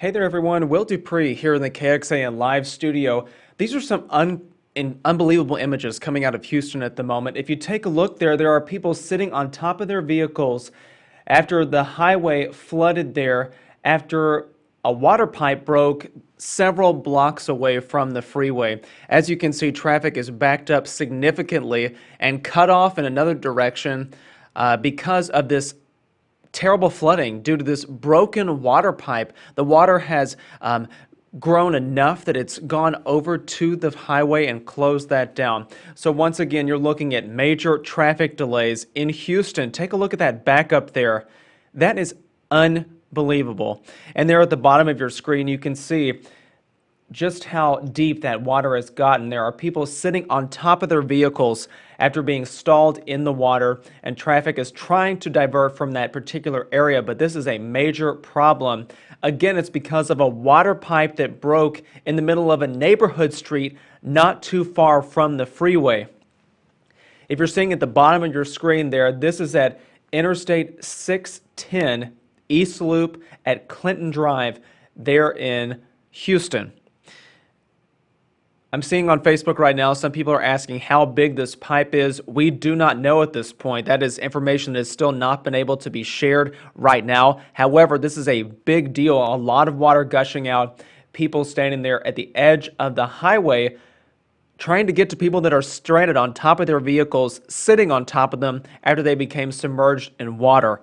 Hey there, everyone. Will Dupree here in the KXAN live studio. These are some unbelievable images coming out of Houston at the moment. If you take a look there are people sitting on top of their vehicles after the highway flooded there, after a water pipe broke several blocks away from the freeway. As you can see, traffic is backed up significantly and cut off in another direction because of this terrible flooding due to this broken water pipe. The water has grown enough that it's gone over to the highway and closed that down. So once again, you're looking at major traffic delays in Houston. Take a look at that backup there. That is unbelievable. And there at the bottom of your screen, you can see just how deep that water has gotten. There are people sitting on top of their vehicles after being stalled in the water, and traffic is trying to divert from that particular area, but this is a major problem. Again, it's because of a water pipe that broke in the middle of a neighborhood street not too far from the freeway. If you're seeing at the bottom of your screen there, this is at Interstate 610 East Loop at Clinton Drive there in Houston. I'm seeing on Facebook right now, some people are asking how big this pipe is. We do not know at this point. That is information that has still not been able to be shared right now. However, this is a big deal. A lot of water gushing out, people standing there at the edge of the highway trying to get to people that are stranded on top of their vehicles, sitting on top of them after they became submerged in water.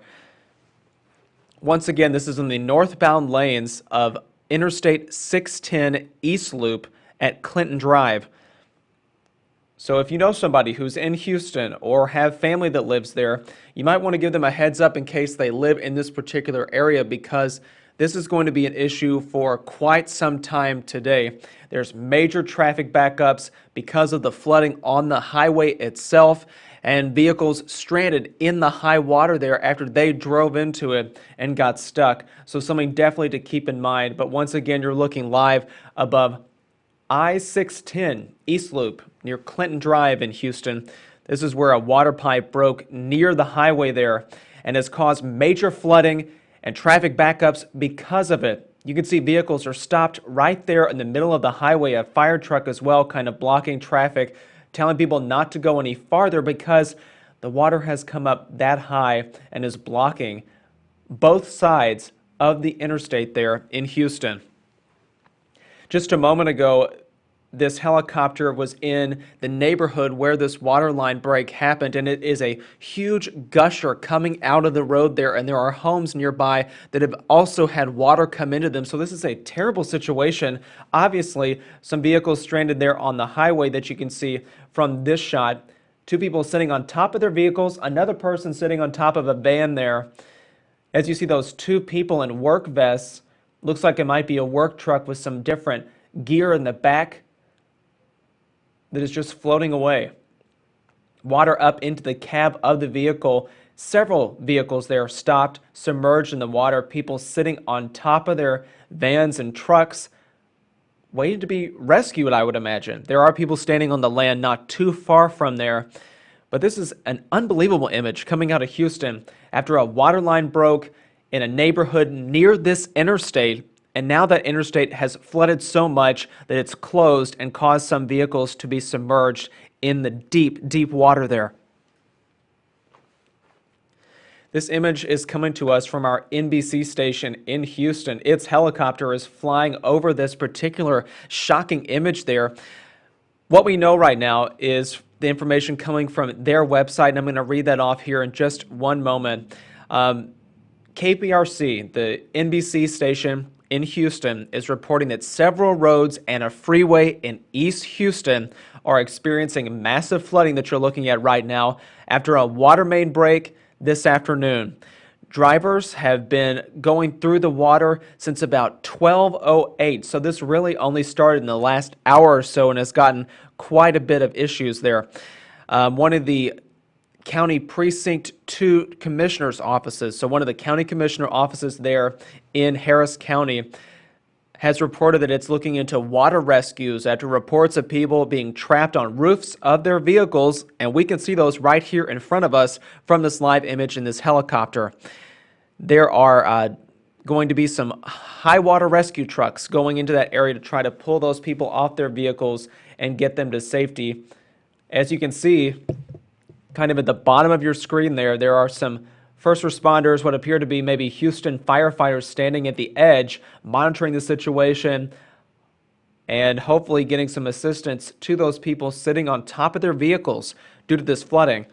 Once again, this is in the northbound lanes of Interstate 610 East Loop at Clinton Drive. So if you know somebody who's in Houston or have family that lives there, you might want to give them a heads up in case they live in this particular area, because this is going to be an issue for quite some time today. There's major traffic backups because of the flooding on the highway itself, and vehicles stranded in the high water there after they drove into it and got stuck. So something definitely to keep in mind. But once again, you're looking live above I-610 East Loop near Clinton Drive in Houston. This is where a water pipe broke near the highway there and has caused major flooding and traffic backups because of it. You can see vehicles are stopped right there in the middle of the highway. A fire truck as well, kind of blocking traffic, telling people not to go any farther because the water has come up that high and is blocking both sides of the interstate there in Houston. Just a moment ago, this helicopter was in the neighborhood where this water line break happened, and it is a huge gusher coming out of the road there, and there are homes nearby that have also had water come into them. So this is a terrible situation. Obviously, some vehicles stranded there on the highway that you can see from this shot. Two people sitting on top of their vehicles, another person sitting on top of a van there. As you see those two people in work vests, looks like it might be a work truck with some different gear in the back that is just floating away. Water up into the cab of the vehicle. Several vehicles there stopped, submerged in the water. People sitting on top of their vans and trucks, waiting to be rescued, I would imagine. There are people standing on the land not too far from there. But this is an unbelievable image coming out of Houston after a water line broke in a neighborhood near this interstate, and now that interstate has flooded so much that it's closed and caused some vehicles to be submerged in the deep, deep water there. This image is coming to us from our NBC station in Houston. Its helicopter is flying over this particular shocking image there. What we know right now is the information coming from their website, and I'm going to read that off here in just one moment. KPRC, the NBC station in Houston, is reporting that several roads and a freeway in East Houston are experiencing massive flooding that you're looking at right now after a water main break this afternoon. Drivers have been going through the water since about 12:08, so this really only started in the last hour or so and has gotten quite a bit of issues there. One of the County Precinct 2 Commissioner's offices, so one of the county commissioner offices there in Harris County, has reported that it's looking into water rescues after reports of people being trapped on roofs of their vehicles, and we can see those right here in front of us from this live image in this helicopter. There are going to be some high water rescue trucks going into that area to try to pull those people off their vehicles and get them to safety. As you can see, kind of at the bottom of your screen there are some first responders, what appear to be maybe Houston firefighters standing at the edge, monitoring the situation and hopefully getting some assistance to those people sitting on top of their vehicles due to this flooding.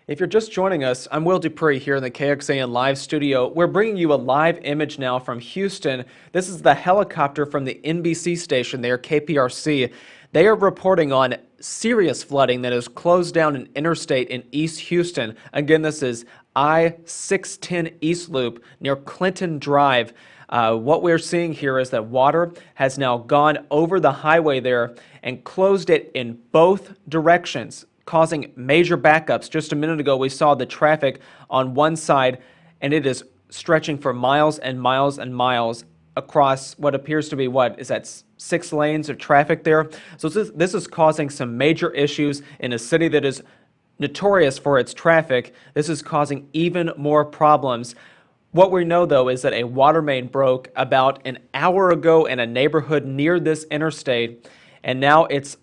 If you're just joining us, I'm Will Dupree here in the KXAN live studio. We're bringing you a live image now from Houston. This is the helicopter from the NBC station there, KPRC. They are reporting on serious flooding that has closed down an interstate in East Houston. Again, this is I-610 East Loop near Clinton Drive. What we're seeing here is that water has now gone over the highway there and closed it in both directions, causing major backups. Just a minute ago, we saw the traffic on one side, and it is stretching for miles and miles and miles across what appears to be, what is that, 6 lanes of traffic there? So this is causing some major issues in a city that is notorious for its traffic. This is causing even more problems. What we know, though, is that a water main broke about an hour ago in a neighborhood near this interstate, and now it's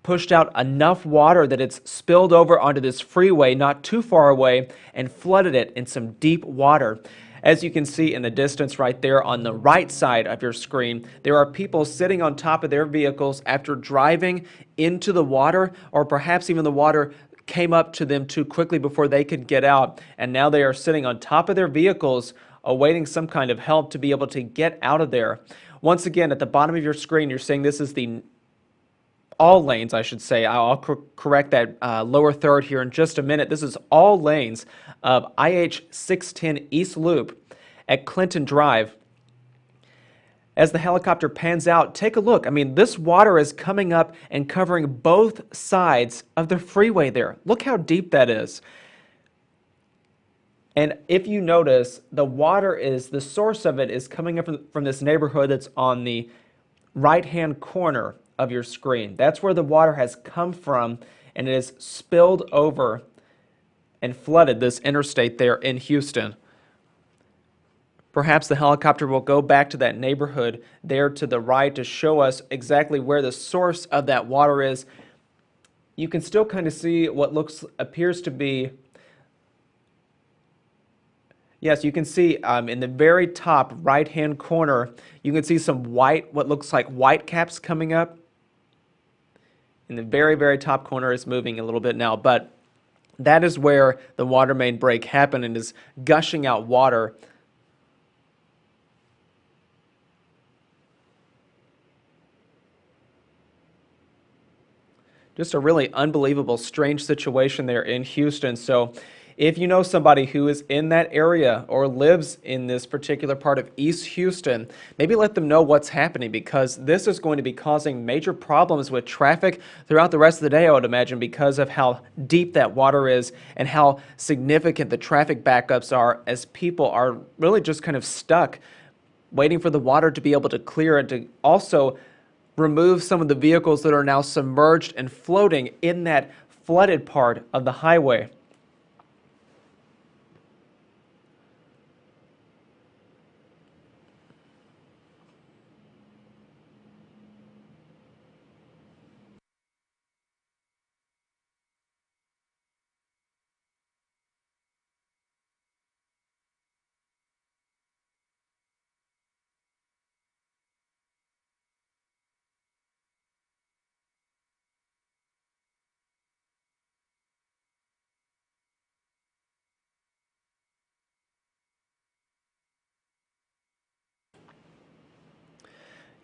pushed out enough water that it's spilled over onto this freeway not too far away and flooded it in some deep water. As you can see in the distance right there on the right side of your screen, there are people sitting on top of their vehicles after driving into the water, or perhaps even the water came up to them too quickly before they could get out, and now they are sitting on top of their vehicles awaiting some kind of help to be able to get out of there. Once again, at the bottom of your screen, you're seeing this is the all lanes, I should say. I'll correct that lower third here in just a minute. This is all lanes of IH-610 East Loop at Clinton Drive. As the helicopter pans out, take a look. I mean, this water is coming up and covering both sides of the freeway there. Look how deep that is. And if you notice, the water is, the source of it is coming up from this neighborhood that's on the right-hand corner of your screen. That's where the water has come from, and it has spilled over and flooded this interstate there in Houston. Perhaps the helicopter will go back to that neighborhood there to the right to show us exactly where the source of that water is. You can still kind of see what appears to be, yes, you can see in the very top right-hand corner, you can see some white, what looks like white caps coming up. In the very, very top corner is moving a little bit now, but that is where the water main break happened and is gushing out water. Just a really unbelievable, strange situation there in Houston. So if you know somebody who is in that area or lives in this particular part of East Houston, maybe let them know what's happening, because this is going to be causing major problems with traffic throughout the rest of the day, I would imagine, because of how deep that water is and how significant the traffic backups are, as people are really just kind of stuck waiting for the water to be able to clear and to also remove some of the vehicles that are now submerged and floating in that flooded part of the highway.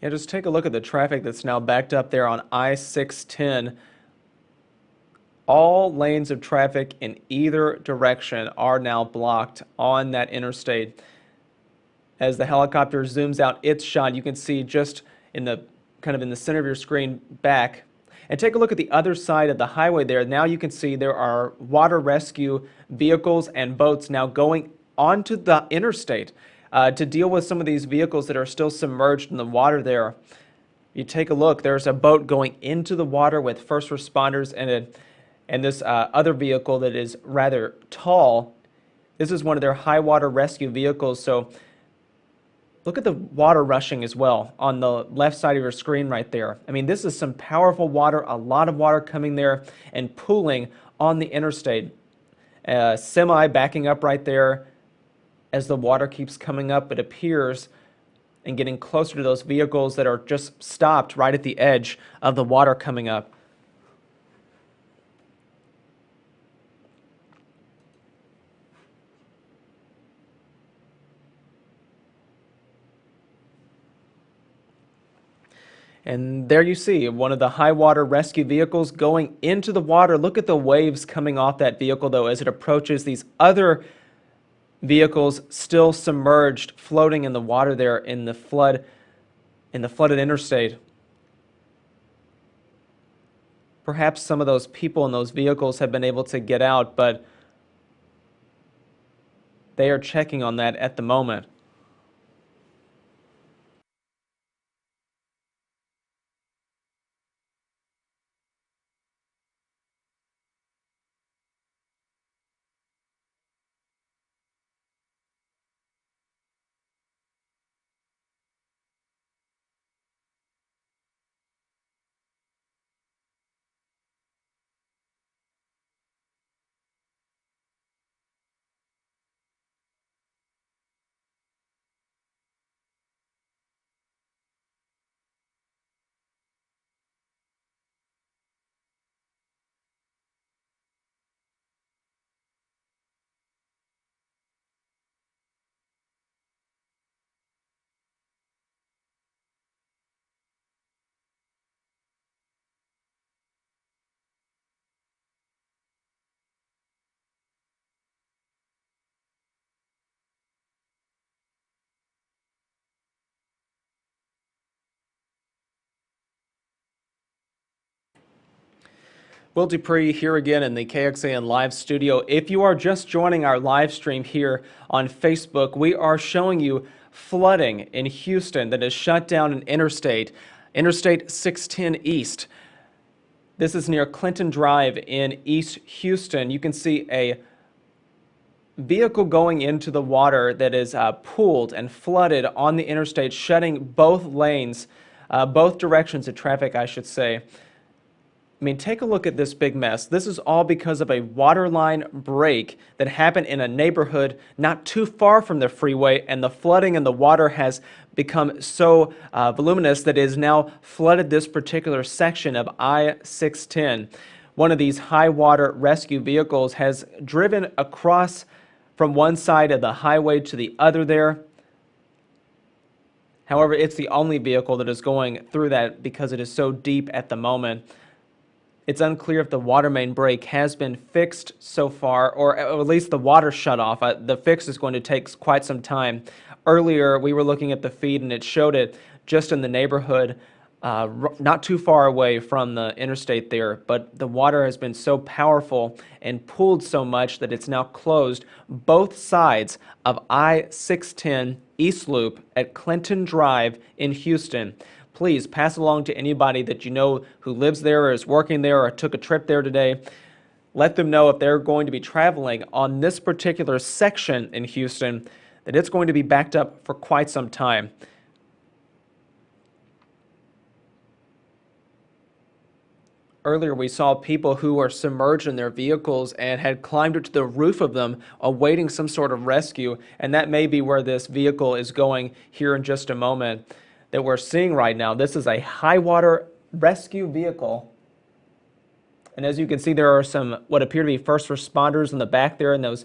Yeah, just take a look at the traffic that's now backed up there on I-610. All lanes of traffic in either direction are now blocked on that interstate. As the helicopter zooms out its shot, you can see just in the kind of in the center of your screen back. And take a look at the other side of the highway there. Now you can see there are water rescue vehicles and boats now going onto the interstate to deal with some of these vehicles that are still submerged in the water there. You take a look, there's a boat going into the water with first responders in it, And this other vehicle that is rather tall, this is one of their high water rescue vehicles. So look at the water rushing as well on the left side of your screen right there. I mean, this is some powerful water, a lot of water coming there and pooling on the interstate. Semi backing up right there as the water keeps coming up, it appears, and getting closer to those vehicles that are just stopped right at the edge of the water coming up. And there you see one of the high water rescue vehicles going into the water. Look at the waves coming off that vehicle, though, as it approaches these other vehicles still submerged, floating in the water there in the flooded interstate. Perhaps some of those people in those vehicles have been able to get out, but they are checking on that at the moment. Will Dupree here again in the KXAN live studio. If you are just joining our live stream here on Facebook, we are showing you flooding in Houston that has shut down an Interstate 610 East. This is near Clinton Drive in East Houston. You can see a vehicle going into the water that is pooled and flooded on the interstate, shutting both lanes, both directions of traffic, I should say. I mean, take a look at this big mess. This is all because of a waterline break that happened in a neighborhood not too far from the freeway, and the flooding and the water has become so voluminous that it has now flooded this particular section of I-610. One of these high water rescue vehicles has driven across from one side of the highway to the other there. However, it's the only vehicle that is going through that because it is so deep at the moment. It's unclear if the water main break has been fixed so far, or at least the water shut off. The fix is going to take quite some time. Earlier, we were looking at the feed, and it showed it just in the neighborhood, not too far away from the interstate there. But the water has been so powerful and pooled so much that it's now closed both sides of I-610 East Loop at Clinton Drive in Houston. Please pass along to anybody that you know who lives there or is working there or took a trip there today. Let them know if they're going to be traveling on this particular section in Houston that it's going to be backed up for quite some time. Earlier, we saw people who were submerged in their vehicles and had climbed up to the roof of them, awaiting some sort of rescue, and that may be where this vehicle is going here in just a moment. That we're seeing right now. This is a high water rescue vehicle. And as you can see, there are some what appear to be first responders in the back there in those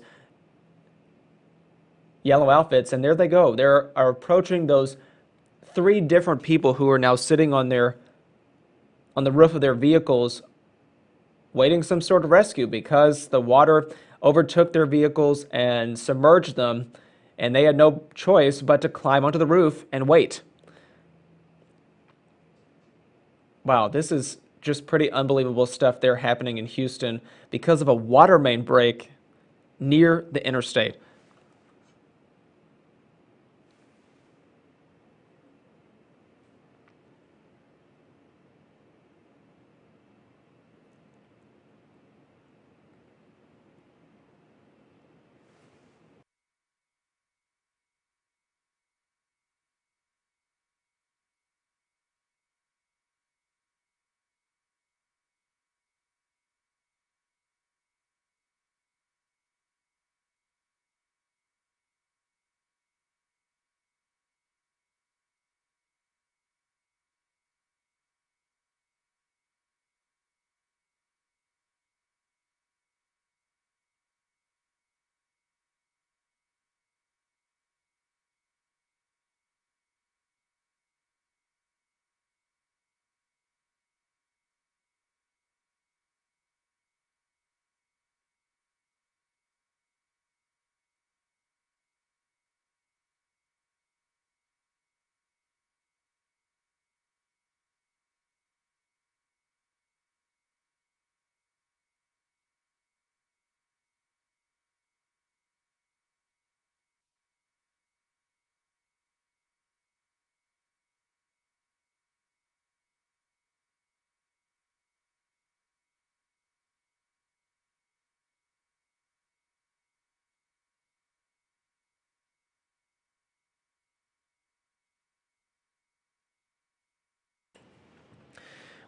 yellow outfits. And there they go. They are approaching those three different people who are now sitting on the roof of their vehicles, waiting some sort of rescue because the water overtook their vehicles and submerged them, and they had no choice but to climb onto the roof and wait. Wow, this is just pretty unbelievable stuff there happening in Houston because of a water main break near the interstate.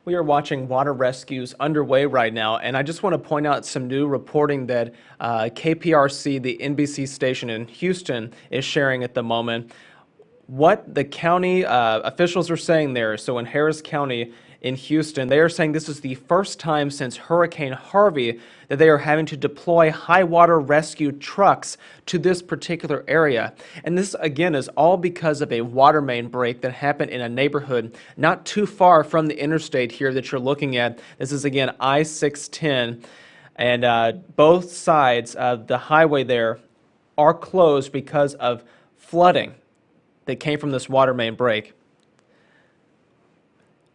We are watching water rescues underway right now, and I just want to point out some new reporting that KPRC, the NBC station in Houston, is sharing at the moment. What the county officials are saying there, so in Harris County in Houston, they are saying this is the first time since Hurricane Harvey that they are having to deploy high water rescue trucks to this particular area. And this, again, is all because of a water main break that happened in a neighborhood not too far from the interstate here that you're looking at. This is, again, I-610, and both sides of the highway there are closed because of flooding that came from this water main break.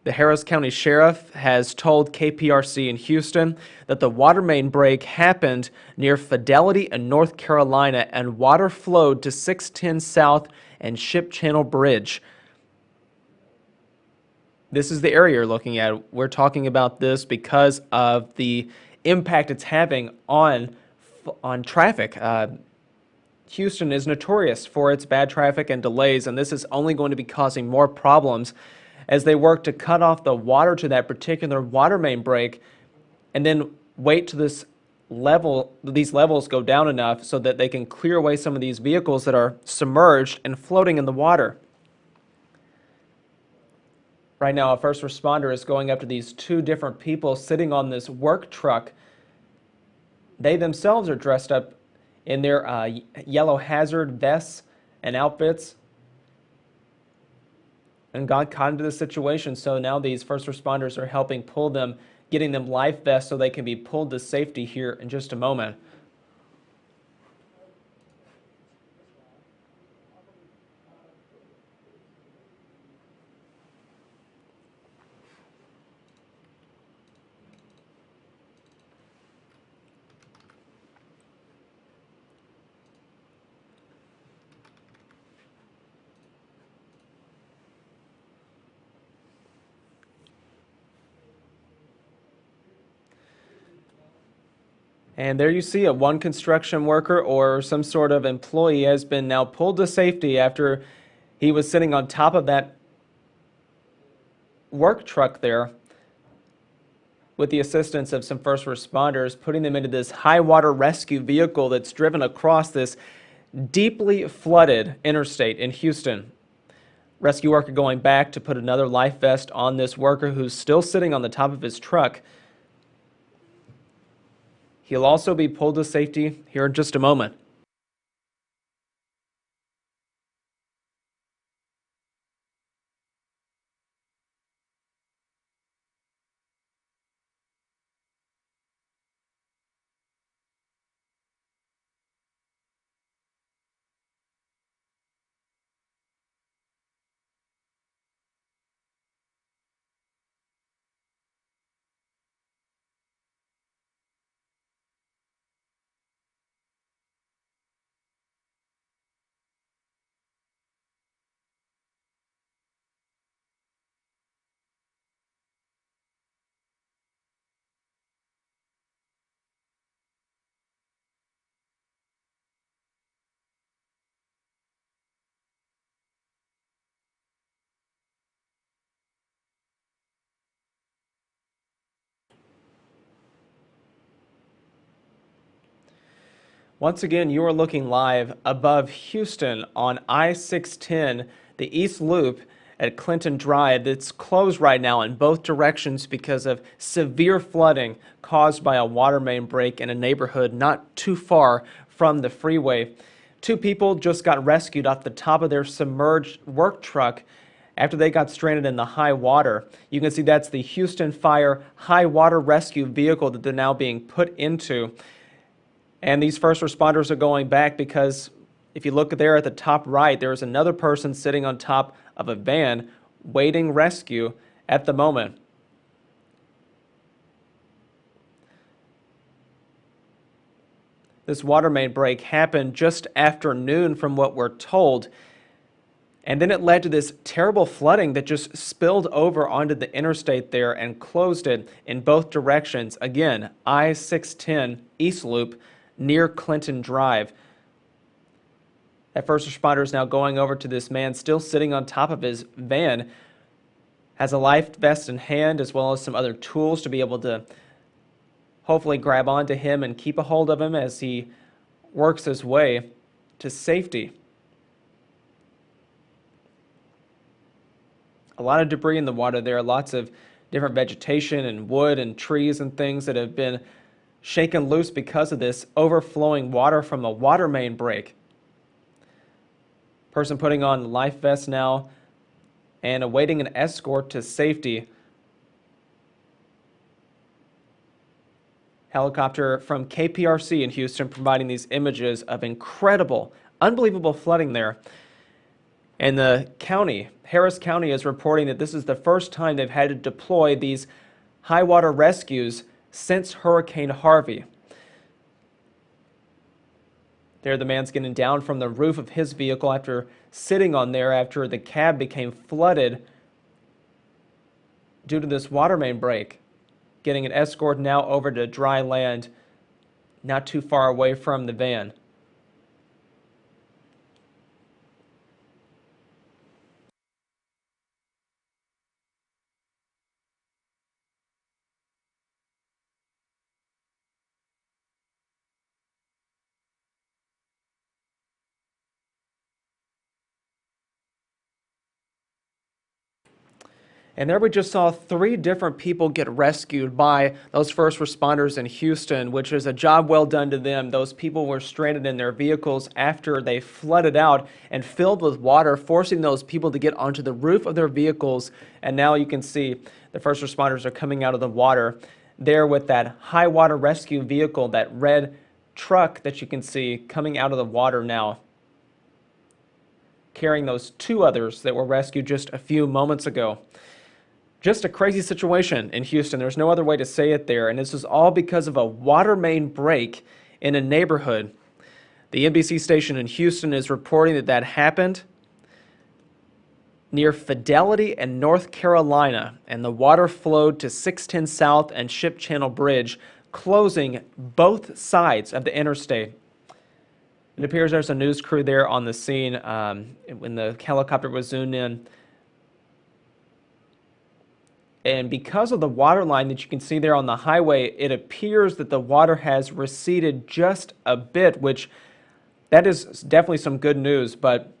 The Harris County Sheriff has told KPRC in Houston that the water main break happened near Fidelity in North Carolina, and water flowed to 610 South and Ship Channel Bridge. This is the area you're looking at. We're talking about this because of the impact it's having on traffic. Houston is notorious for its bad traffic and delays, and this is only going to be causing more problems as they work to cut off the water to that particular water main break and then wait till these levels go down enough so that they can clear away some of these vehicles that are submerged and floating in the water. Right now, a first responder is going up to these two different people sitting on this work truck. They themselves are dressed up in their yellow hazard vests and outfits and got caught into this situation. So now these first responders are helping pull them, getting them life vests so they can be pulled to safety here in just a moment. And there you see it. One construction worker or some sort of employee has been now pulled to safety after he was sitting on top of that work truck there with the assistance of some first responders, putting them into this high water rescue vehicle that's driven across this deeply flooded interstate in Houston. Rescue worker going back to put another life vest on this worker who's still sitting on the top of his truck. He'll also be pulled to safety here in just a moment. Once again, you are looking live above Houston on I-610, the East Loop at Clinton Drive. It's closed right now in both directions because of severe flooding caused by a water main break in a neighborhood not too far from the freeway. Two people just got rescued off the top of their submerged work truck after they got stranded in the high water. You can see that's the Houston Fire high water rescue vehicle that they're now being put into. And these first responders are going back because if you look there at the top right, there's another person sitting on top of a van waiting rescue at the moment. This water main break happened just after noon from what we're told. And then it led to this terrible flooding that just spilled over onto the interstate there and closed it in both directions. Again, I-610 East Loop near Clinton Drive. That first responder is now going over to this man still sitting on top of his van Has a life vest in hand as well as some other tools to be able to hopefully grab onto him and keep a hold of him as he works his way to safety. A lot of debris in the water there, lots of different vegetation and wood and trees and things that have been shaken loose because of this overflowing water from a water main break. Person putting on life vest now and awaiting an escort to safety. Helicopter from KPRC in Houston providing these images of incredible, unbelievable flooding there. And the county, Harris County, is reporting that this is the first time they've had to deploy these high water rescues since Hurricane Harvey. There, the man's getting down from the roof of his vehicle after sitting on there after the cab became flooded due to this water main break. Getting an escort now over to dry land, not too far away from the van. And there we just saw 3 different people get rescued by those first responders in Houston, which is a job well done to them. Those people were stranded in their vehicles after they flooded out and filled with water, forcing those people to get onto the roof of their vehicles. And now you can see the first responders are coming out of the water there with that high water rescue vehicle, that red truck that you can see coming out of the water now, carrying those 2 others that were rescued just a few moments ago. Just a crazy situation in Houston. There's no other way to say it there. And this is all because of a water main break in a neighborhood. The NBC station in Houston is reporting that that happened near Fidelity and North Carolina, and the water flowed to 610 South and Ship Channel Bridge, closing both sides of the interstate. It appears there's a news crew there on the scene when the helicopter was zoomed in. And because of the water line that you can see there on the highway, it appears that the water has receded just a bit, which that is definitely some good news. But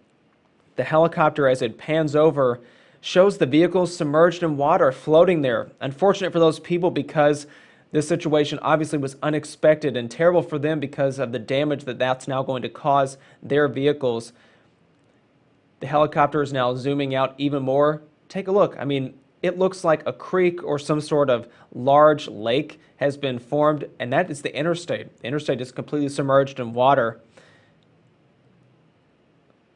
the helicopter, as it pans over, shows the vehicles submerged in water floating there. Unfortunate for those people because this situation obviously was unexpected and terrible for them because of the damage that that's now going to cause their vehicles. The helicopter is now zooming out even more. Take a look. I mean, it looks like a creek or some sort of large lake has been formed, and that is the interstate. The interstate is completely submerged in water,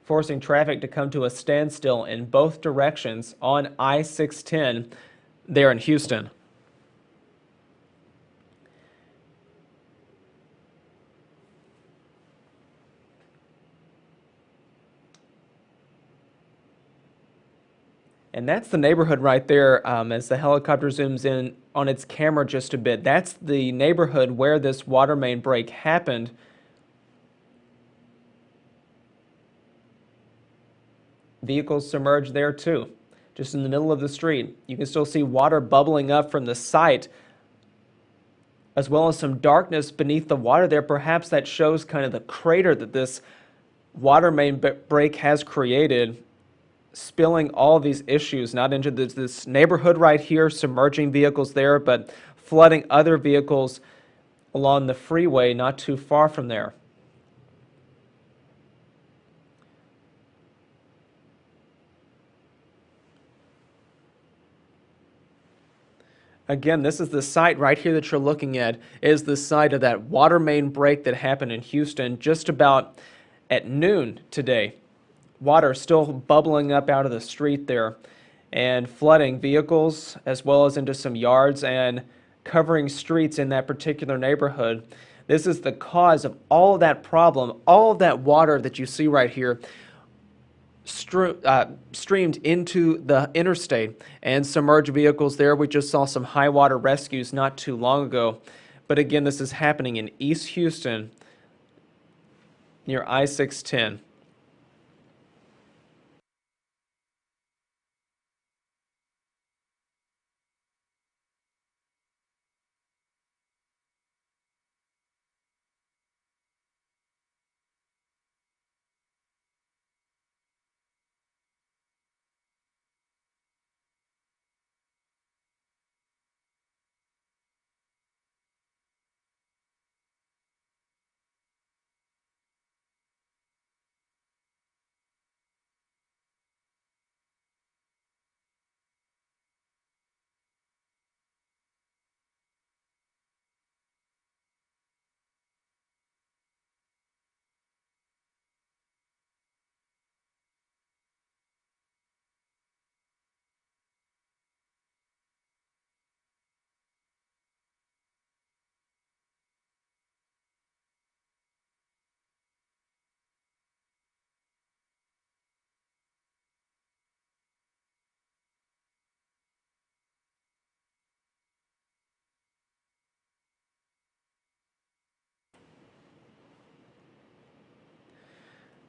forcing traffic to come to a standstill in both directions on I-610 there in Houston. And that's the neighborhood right there as the helicopter zooms in on its camera just a bit. That's the neighborhood where this water main break happened. Vehicles submerged there too, just in the middle of the street. You can still see water bubbling up from the site, as well as some darkness beneath the water there. Perhaps that shows kind of the crater that this water main break has created, spilling all of these issues, not into this neighborhood right here, submerging vehicles there, but flooding other vehicles along the freeway not too far from there. Again, this is the site right here that you're looking at, is the site of that water main break that happened in Houston just about at noon today. Water still bubbling up out of the street there and flooding vehicles as well as into some yards and covering streets in that particular neighborhood. This is the cause of all of that problem, all of that water that you see right here streamed into the interstate and submerged vehicles there. We just saw some high water rescues not too long ago. But again, this is happening in East Houston near I-610.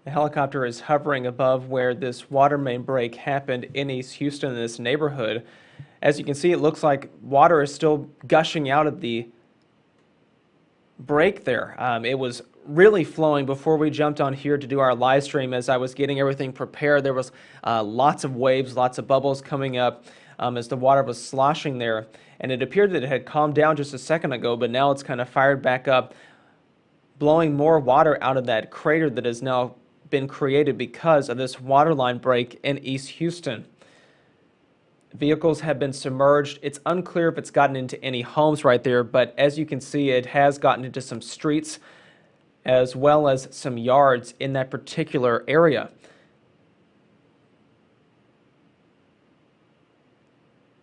The helicopter is hovering above where this water main break happened in East Houston in this neighborhood. As you can see, it looks like water is still gushing out of the break there. It was really flowing before we jumped on here to do our live stream. As I was getting everything prepared, there was lots of waves, lots of bubbles coming up as the water was sloshing there. And it appeared that it had calmed down just a second ago, but now it's kind of fired back up, blowing more water out of that crater that has now been created because of this water line break in East Houston. Vehicles have been submerged. It's unclear if it's gotten into any homes right there, but as you can see, it has gotten into some streets as well as some yards in that particular area.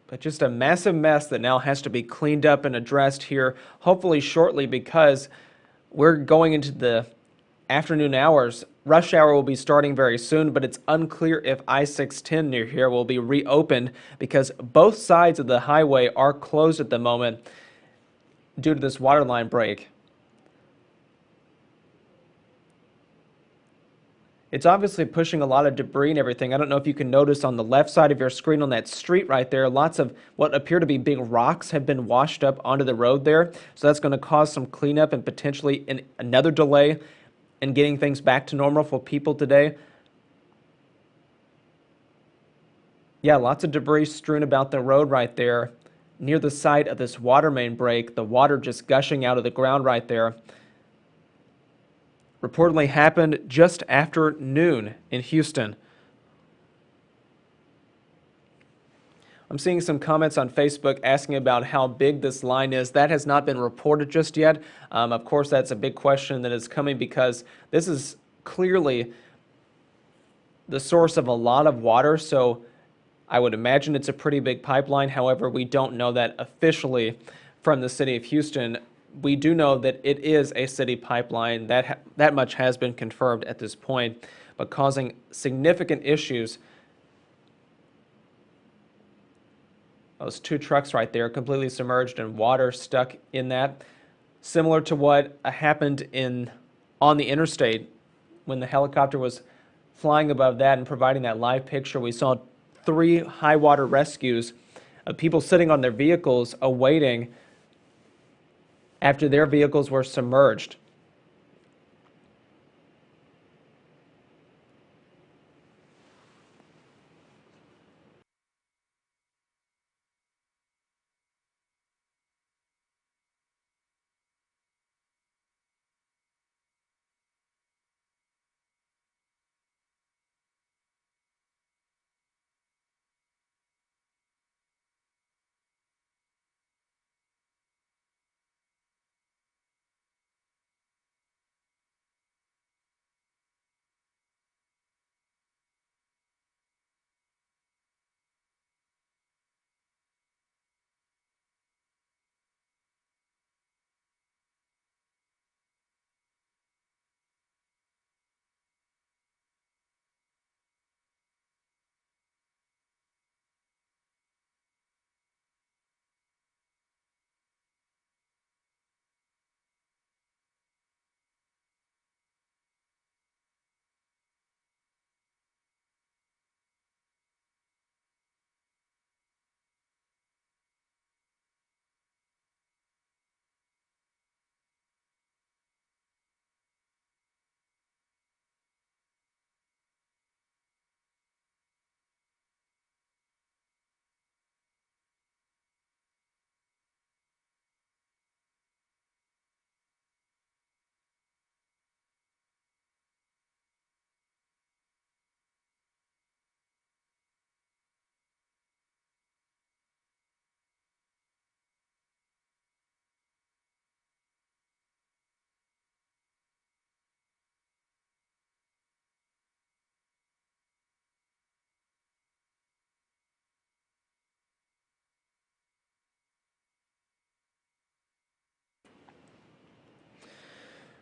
But just a massive mess that now has to be cleaned up and addressed here, hopefully shortly, because we're going into the afternoon hours. Rush hour will be starting very soon, but it's unclear if I-610 near here will be reopened because both sides of the highway are closed at the moment due to this water line break. It's obviously pushing a lot of debris and everything. I don't know if you can notice on the left side of your screen on that street right there, lots of what appear to be big rocks have been washed up onto the road there. So that's going to cause some cleanup and potentially another delay in getting things back to normal for people today. Yeah, lots of debris strewn about the road right there near the site of this water main break. The water just gushing out of the ground right there. Reportedly happened just after noon in Houston. I'm seeing some comments on Facebook asking about how big this line is. That has not been reported just yet. Of course, that's a big question that is coming because this is clearly the source of a lot of water, so I would imagine it's a pretty big pipeline. However, we don't know that officially from the city of Houston. We do know that it is a city pipeline. That much has been confirmed at this point, but causing significant issues. Those two trucks right there completely submerged and water stuck in that. Similar to what happened on the interstate when the helicopter was flying above that and providing that live picture. We saw 3 high water rescues of people sitting on their vehicles awaiting after their vehicles were submerged.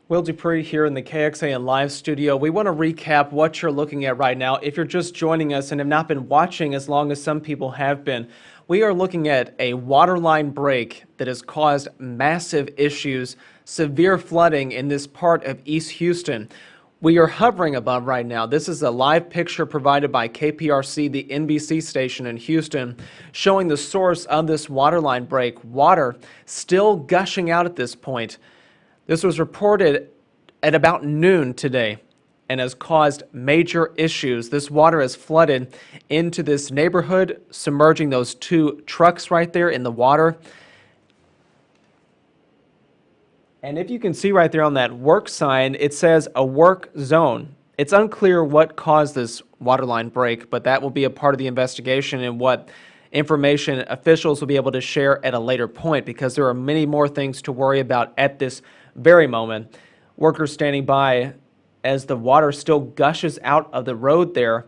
Will Dupree here in the KXAN live studio. We want to recap what you're looking at right now. If you're just joining us and have not been watching as long as some people have been, we are looking at a waterline break that has caused massive issues, severe flooding in this part of East Houston. We are hovering above right now. This is a live picture provided by KPRC, the NBC station in Houston, showing the source of this water line break. Water still gushing out at this point. This was reported at about noon today and has caused major issues. This water has flooded into this neighborhood, submerging those two trucks right there in the water. And if you can see right there on that work sign, it says a work zone. It's unclear what caused this water line break, but that will be a part of the investigation and what information officials will be able to share at a later point, because there are many more things to worry about at this very moment. Workers standing by as the water still gushes out of the road there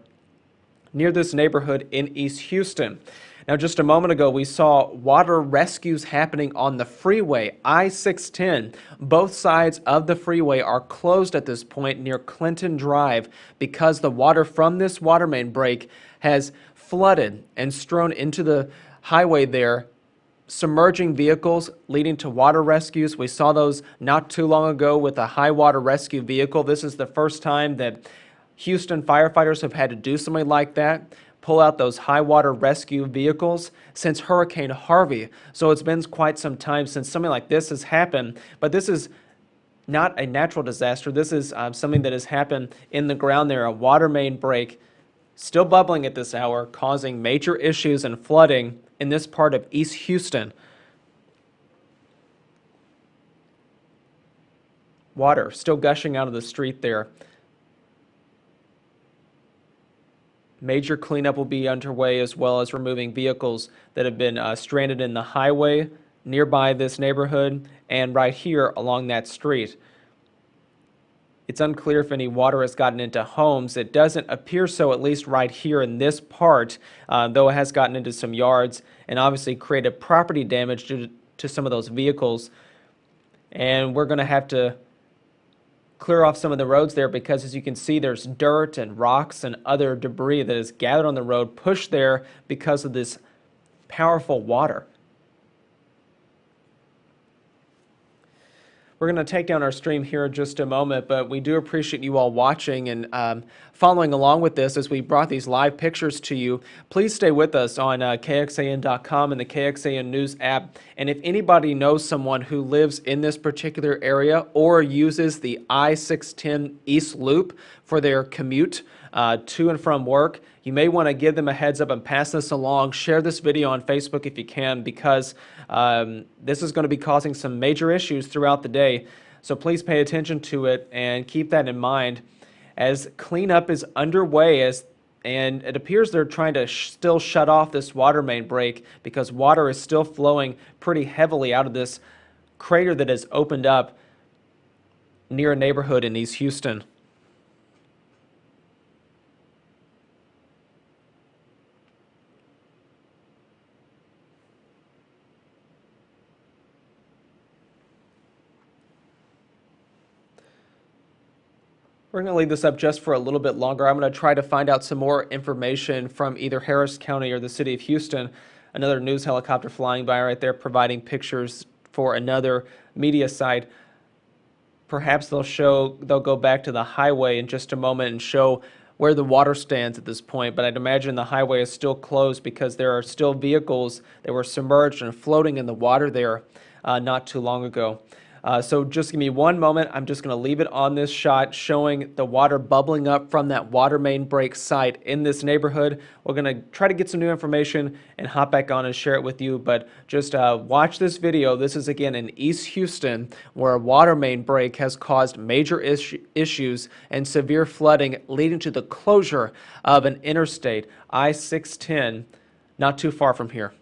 near this neighborhood in East Houston. Now, just a moment ago, we saw water rescues happening on the freeway, I-610. Both sides of the freeway are closed at this point near Clinton Drive because the water from this water main break has flooded and strewn into the highway there, submerging vehicles, leading to water rescues. We saw those not too long ago with a high water rescue vehicle. This is the first time that Houston firefighters have had to do something like that, pull out those high water rescue vehicles since Hurricane Harvey. So it's been quite some time since something like this has happened, but this is not a natural disaster. This is something that has happened in the ground there, a water main break, still bubbling at this hour, causing major issues and flooding in this part of East Houston. Water still gushing out of the street there. Major cleanup will be underway, as well as removing vehicles that have been stranded in the highway nearby this neighborhood and right here along that street. It's unclear if any water has gotten into homes. It doesn't appear so, at least right here in this part, though it has gotten into some yards and obviously created property damage to some of those vehicles. And we're going to have to clear off some of the roads there because, as you can see, there's dirt and rocks and other debris that is gathered on the road, pushed there because of this powerful water. We're going to take down our stream here in just a moment, but we do appreciate you all watching and following along with this as we brought these live pictures to you. Please stay with us on KXAN.com and the KXAN News app. And if anybody knows someone who lives in this particular area or uses the I-610 East Loop for their commute to and from work, you may want to give them a heads up and pass this along. Share this video on Facebook if you can, because this is going to be causing some major issues throughout the day. So please pay attention to it and keep that in mind as cleanup is underway, and it appears they're trying to still shut off this water main break because water is still flowing pretty heavily out of this crater that has opened up near a neighborhood in East Houston. We're going to leave this up just for a little bit longer. I'm going to try to find out some more information from either Harris County or the city of Houston. Another news helicopter flying by right there, providing pictures for another media site. Perhaps they'll go back to the highway in just a moment and show where the water stands at this point. But I'd imagine the highway is still closed because there are still vehicles that were submerged and floating in the water there not too long ago. So just give me one moment. I'm just going to leave it on this shot showing the water bubbling up from that water main break site in this neighborhood. We're going to try to get some new information and hop back on and share it with you. But just watch this video. This is again in East Houston, where a water main break has caused major issues and severe flooding, leading to the closure of an interstate, I-610, not too far from here.